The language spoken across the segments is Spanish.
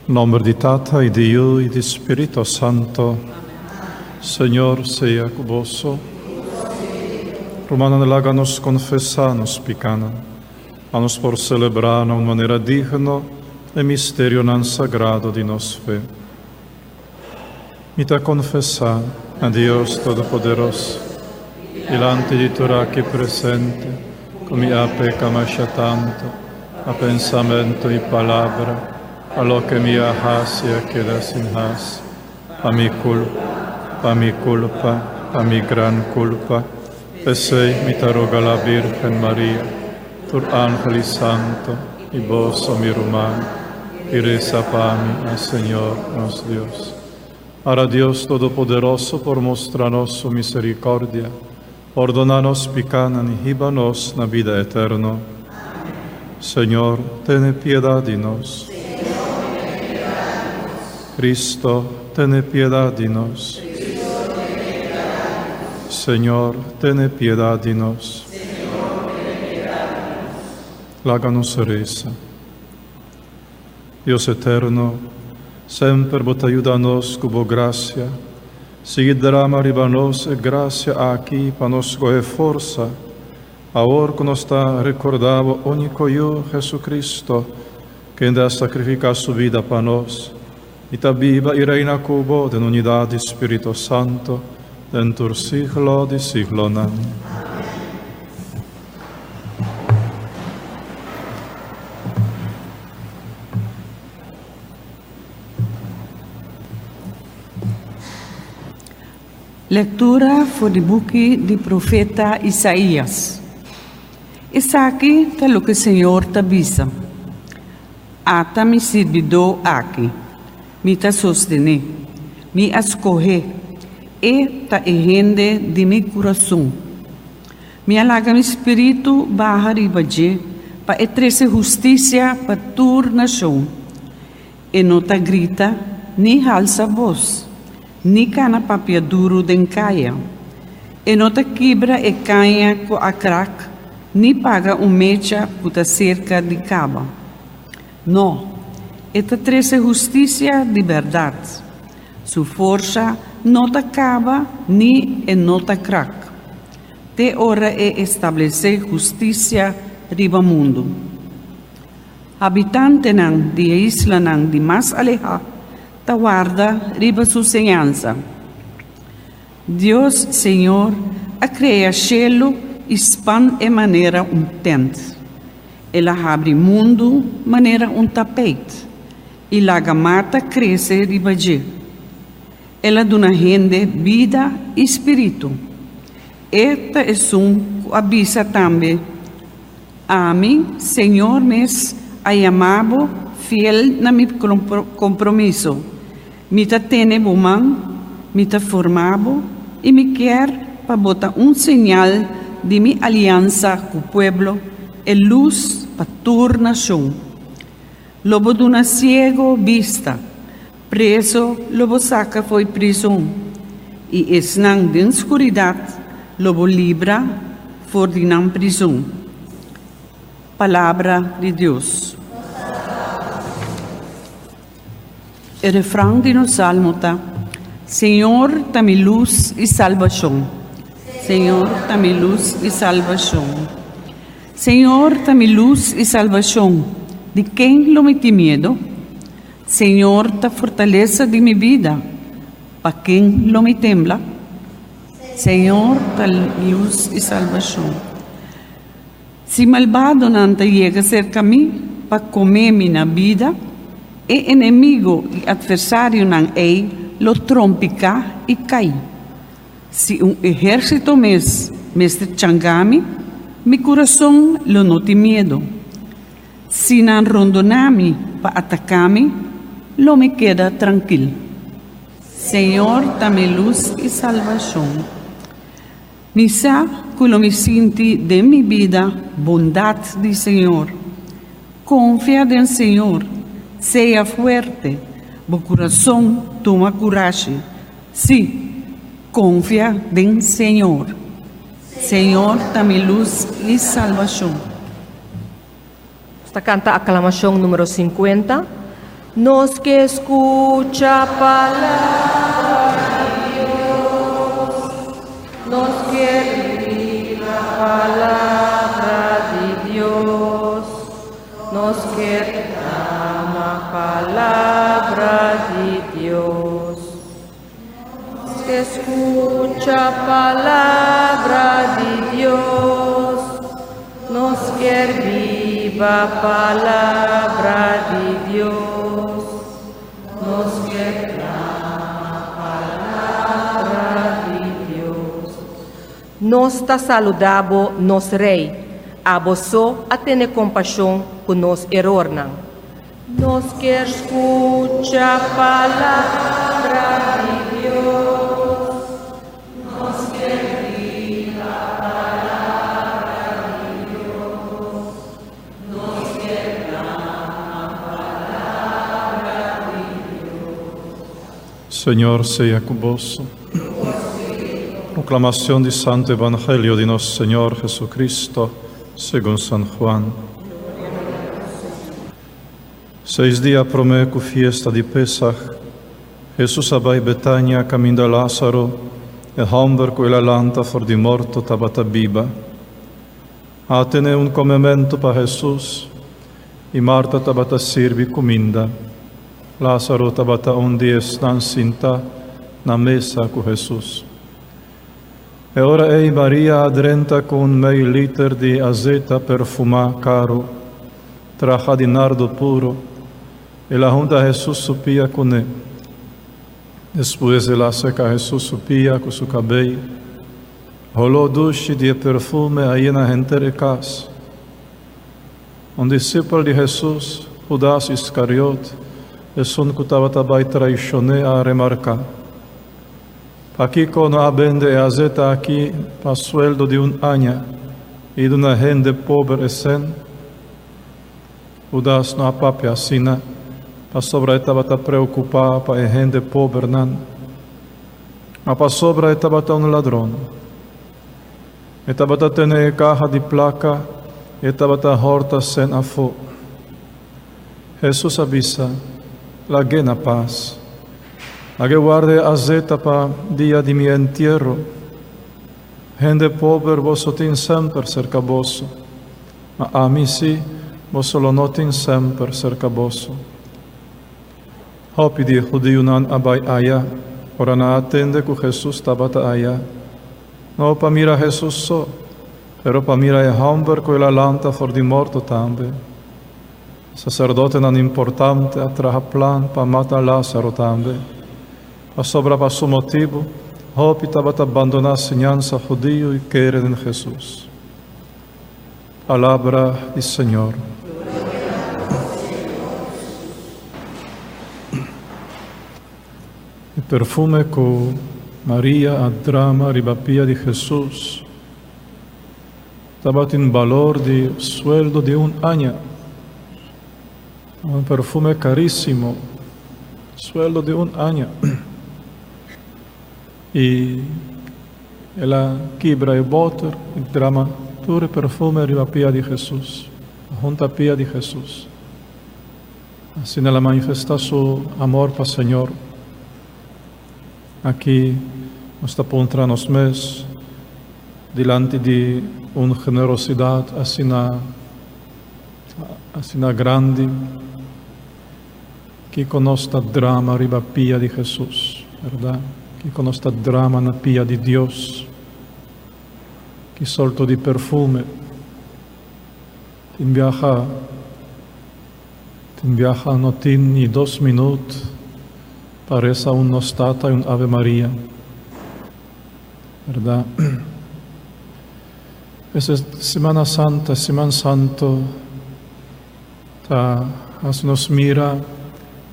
Nombre di Tata, e di Io, e di Spirito Santo. Señor sea convosco. Romana láganos confessanos picana, a nos por celebrar de maneira digna o mistério non sagrado de nossa fé. Mita confessar a Deus Todo-Poderoso, delante di Torah aqui presente, come a pecama tanto, a pensamento e palavra, a lo que me hace queda sin haz, a mi culpa, a mi gran culpa, pesei mi te roga la Virgen María, tur ángel santo, y vos, o mi hermano, y reza para mí al Señor, nos Dios. Ahora Dios Todopoderoso, por mostrarnos su misericordia, ordonanos picanan y híbanos na vida eterna. Señor, ten piedad de nos. Cristo, ten piedad de nos. Señor, ten piedad de nos. Láganos reza. Dios eterno, sempre vos ayudanos con gracia, si derrama ribanos gracia aquí para nos coger forza, ahora que nos está recordado único yo, Jesucristo, que anda a sacrificar su vida para nos, y está viva y reina cubo en unidad de Espíritu Santo, dentro del siglo de siglo. Amén. Lectura voor de boek do profeta Isaías. Está aqui o que o Senhor te avisa. Ata me servidor aqui, me te sostener, me escorrer, e te rende de meu coração. Me alaga meu espírito barra ribaje, para trazer justiça para tua nação. E não te grita, nem alça voz. Ni cana papia duro den caia, e não te quebra e canha com a crack, ni paga mecha puta cerca de caba. Não, e te trece justiça de verdade. Sua força não te acaba, ni e não te crack. Te hora é estabelecer justiça riba mundo. Habitante nang de isla nang de mais alejado, te guarda riba sua semelhança. Deus, Senhor, a cria cielo e span e maneira tent. Ela abre mundo maneira tapete. E la gamata cresce riba de. Ela dona gente vida e espírito. Esta é avisa também. Amém, Senhor, mes ayamabo fiel na mi compromisso. Me tene buman, me formabo e me quer para botar sinal de minha aliança com o povo e luz para tua nação. Lobo de uma ciego vista, preso, lobo saca foi prisão, e esnang de escuridade, lobo libra, for de não prisão. Palavra de Deus. O refrão de nosso salmo está: Senhor, dá-me luz e salvação. Senhor, dá-me luz e salvação. Senhor, dá-me luz e salvação. De quem não me tem medo? Senhor, da fortaleza de minha vida. Para quem não me tembla? Senhor, dá-me luz e salvação. Se malvado não chega cerca de mim para comer minha vida, e inimigo e adversário não é, lo trompica e cai. Se exército me changami, meu coração lo não tem medo. Se não rondonami para atacar-me, lo me queda tranquilo. Senhor, dá-me luz e salvação. Me sabe que lo me sinto de minha vida, bondade do Senhor. Confia no Senhor. Seja fuerte, o coração toma coragem. Sim, confia no Senhor. Senhor, dá-me luz e salvação. Esta canta aclamação número 50, Nos que escucha palabra de Dios, nos que viva palabra de Dios, nos que ama palabra de Dios, nos que escucha palabra de Dios, nos que viva palabra de Dios. Nos que clama palabra de Dios. Nos ta saludabo nos rei, a vosó a tener compasión con nos errornan. Nos que escucha palabra de Dios, nos que viva palabra de Dios, nos que clama palabra de Dios. Señor sea con vos. Proclamación del Santo Evangelio de nuestro Señor Jesucristo, según San Juan. 6 días promeco fiesta de Pesach, Jesús abai Betania caminda Lázaro, e hombre con la lanta for di morto tabata viva. Atene un comimento para Jesús, y Marta tabata sirvi cominda. Lázaro tabata onde estan sinta na mesa con Jesús. E ora ei Maria adrenta con meio liter di azeta perfumá caro, traja di nardo puro, e la junta Jesús supía con él. Después de la seca Jesús supía con su cabello, roló duche de perfume ahí en la gente de casa. Un discípulo de Jesús, Judas Iscariote, es un que estaba traicioné a remarcar. Aquí con abende azeta aquí para sueldo de un año y de una gente pobre esen. Judas no apape asina, para sobra estaba preocupada para gente pobre nan. Ma para sobra estaba un ladrón. Estaba tener caja de placa, estaba horta sen afo. Jesús avisa, la guena paz. A que guarde azeta para día de mi entierro. Gente pobre vos tin sempre cerca vosso, ma a mí sí, vos lo notin sempre cerca vosso. Hopi di judío nan abai allá, ora na atende que Jesús tabata allá. No pa mira Jesús so, pero pa mira e hombre con la lanta for di morto tambe. Sacerdote nan importante atraja plan pa mata Lázaro tambe. A sobra para su motivo, hopi tabata abandonar enseñanza judío y querer en Jesús. Palabra del Señor. El perfume con María adrama ribapía de Jesús tabata en valor de sueldo de un año. Un perfume carísimo, sueldo de un año. Y ela quebra el boter, el drama, puro perfume arriba pia de Jesús, junto a pia de Jesús. Así ela manifesta su amor para el Señor. Aquí nos está encontrando mes delante de una generosidad así grande que conoce el drama arriba pia de Jesús, ¿verdad? Que conosce il drama na pia di Dios, che solto di perfume ti viaja no tiene 2 minutos, parece un nostata y un Ave María, ¿verdad? Esa es Semana Santa, Semana Santo, nos mira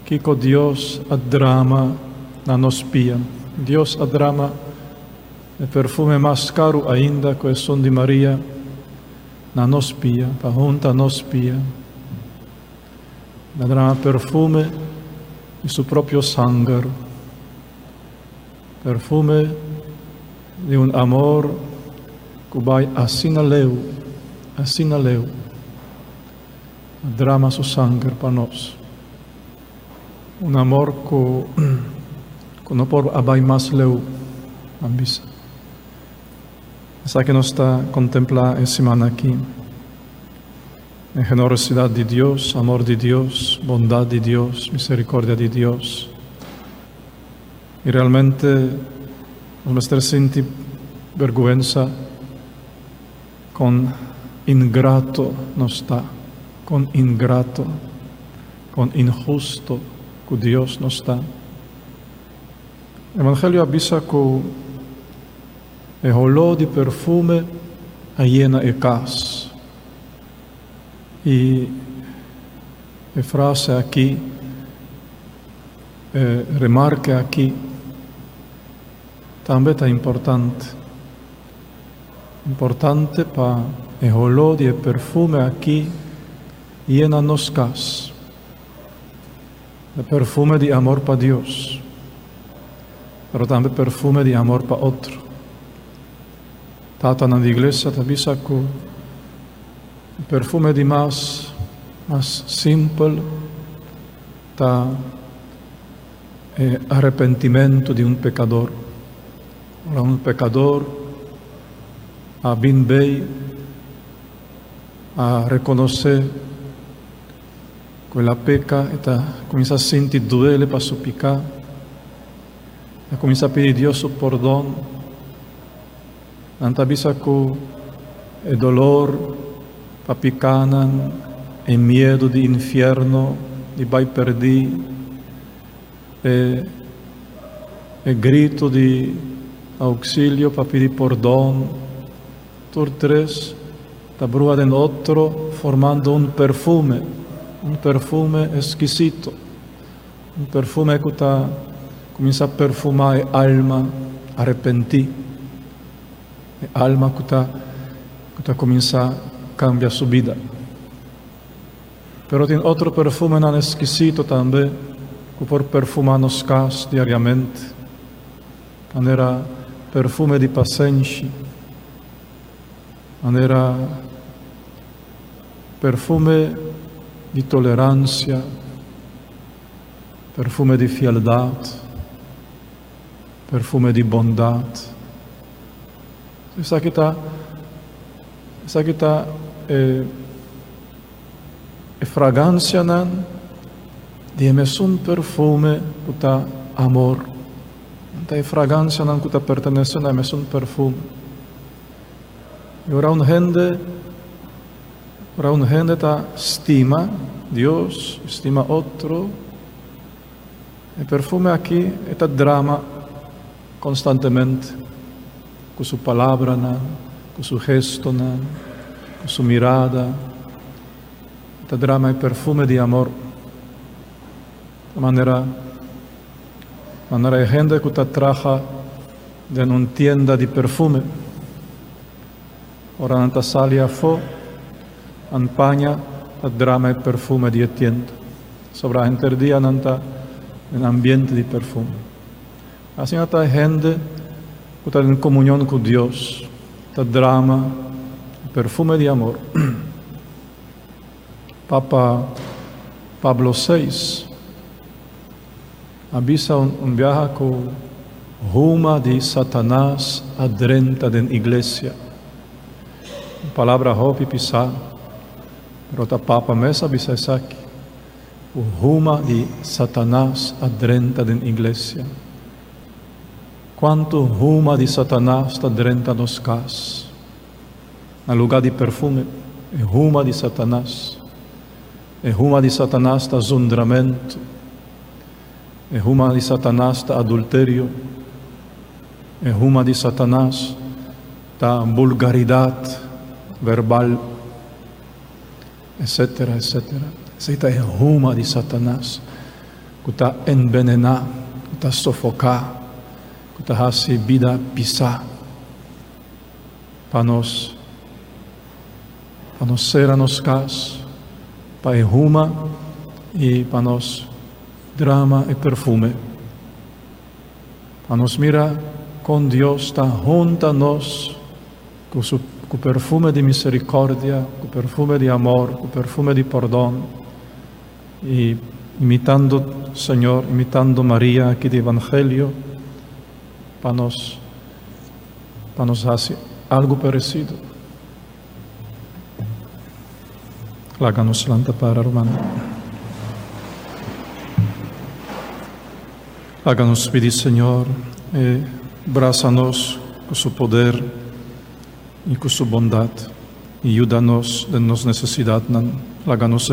que con Dios a drama na nos pia. Dios adrama el perfume más caro ainda que el son de María na nos pia, pa junta nos pia. Adrama perfume de su propio sangue, perfume de un amor que va así na leu, adrama su sangue para nos. un amor que não por abai mais leu ambisa. Essa que nos está a contemplar essa semana aqui, a generosidade de Deus, amor de Deus, bondade de Deus, misericórdia de Deus. E realmente vamos ter sentir vergonha com ingrato não está, com ingrato, com injusto que Deus não está. O Evangelho avisa que o olor de perfume llena a casa. E a frase aqui, remarque aqui, também está importante. Importante para o olor de perfume aqui llena nos casas. O perfume de amor para Deus, mas também perfume de amor para outro. Tata na igreja te avisa que o perfume de mais simples está arrependimento de pecador. Ora, pecador a bem a reconhecer que ela peca e começa a sentir doer para seu pecado, começa a pedir a Deus o perdão. Não avisa que o dolor para pecar é medo de inferno, de vai perder, é grito de auxílio para pedir perdão. Por três, está brua de outro, formando perfume esquisito, perfume que começa a perfumar a alma arrepentir, a alma que começa a cambiar sua vida. Pero tem outro perfume não esquisito também, que por perfumar nos casas diariamente, maneira perfume de paciência, maneira perfume de tolerância, perfume de fialdade, perfume de bondade. Essa aqui está fragrância de um perfume que está amor. Não é fragrância que está pertencendo a um perfume. E ora gente está estima Deus, estima outro. O perfume aqui está drama constantemente, com sua palavra, com seu gesto, com sua mirada. Está drama é perfume de amor. De maneira a gente que está traja de uma tienda de perfume. Ora não está salia fo, Anpanha, a drama e perfume de tienda. Sobre a interdia não está em ambiente de perfume. Assim está a gente que está em comunhão com Deus. Está drama, perfume de amor. Papa Pablo VI avisa viaje com ruma de Satanás adrenta da igreja. Palavra hope pisar. Rota Papa Mesa avisa isso aqui. O ruma de Satanás adrenta da igreja. Quanto ruma de Satanás está adrenta nos casas? No lugar de perfume, é ruma de Satanás. É ruma de Satanás está zundramento. É ruma de Satanás está adultério. É ruma de Satanás está vulgaridade verbal, etc, etc. Essa é ruma de Satanás, que está envenenar, que está sufocar, que está fazendo vida pisar, para nós ser a nos casas, para ruma e para nós drama e perfume, para nos mirar com Deus, está junto a nós, com o perfume de misericórdia, com o perfume de amor, com o perfume de perdão, e imitando, Señor, imitando María aquí de Evangelio, para nos hacer algo parecido. Láganos Santa para Romana. Háganos pedir, Señor, abraça-nos com seu poder e com sua bondade, e ajuda-nos de nossa necessidade, láganos